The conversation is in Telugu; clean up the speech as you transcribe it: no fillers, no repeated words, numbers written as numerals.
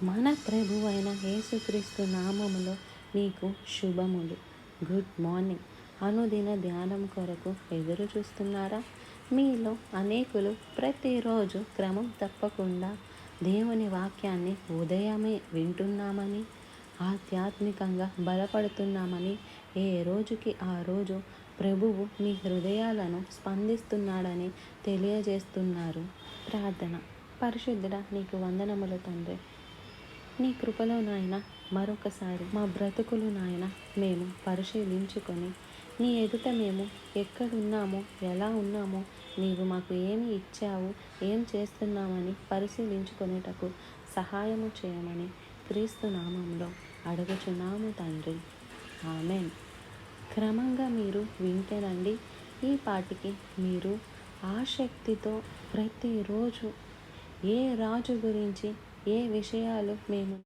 మన ప్రభువైన యేసుక్రీస్తు నామములో మీకు శుభములు. Good morning. అనుదిన ధ్యానం కొరకు ఎదురు చూస్తున్నారా? మీలో అనేకులు ప్రతిరోజు క్రమం తప్పకుండా దేవుని వాక్యాన్ని ఉదయమే వింటున్నామని, ఆధ్యాత్మికంగా బలపడుతున్నామని, ఏ రోజుకి ఆ రోజు ప్రభువు మీ హృదయాలను స్పందిస్తున్నాడని తెలియజేస్తున్నారు. ప్రార్థన. పరిశుద్ధుడా, నీకు వందనములు తండ్రి. నీ కృపలో నాయన మరొకసారి మా బ్రతుకులు నాయన మేము పరిశీలించుకొని నీ ఎదుట మేము ఎక్కడున్నామో, ఎలా ఉన్నామో, నీవు మాకు ఏమి ఇచ్చావు, ఏం చేస్తున్నామని పరిశీలించుకొనేటకు సహాయము చేయమని క్రీస్తు నామంలో అడుగుచున్నాము తండ్రి. ఆమెన్. క్రమంగా మీరు వింటేనండి ఈ పాటికి మీరు ఆసక్తితో ప్రతిరోజు ఏ రాజు గురించి ఏ విషయాలు మేము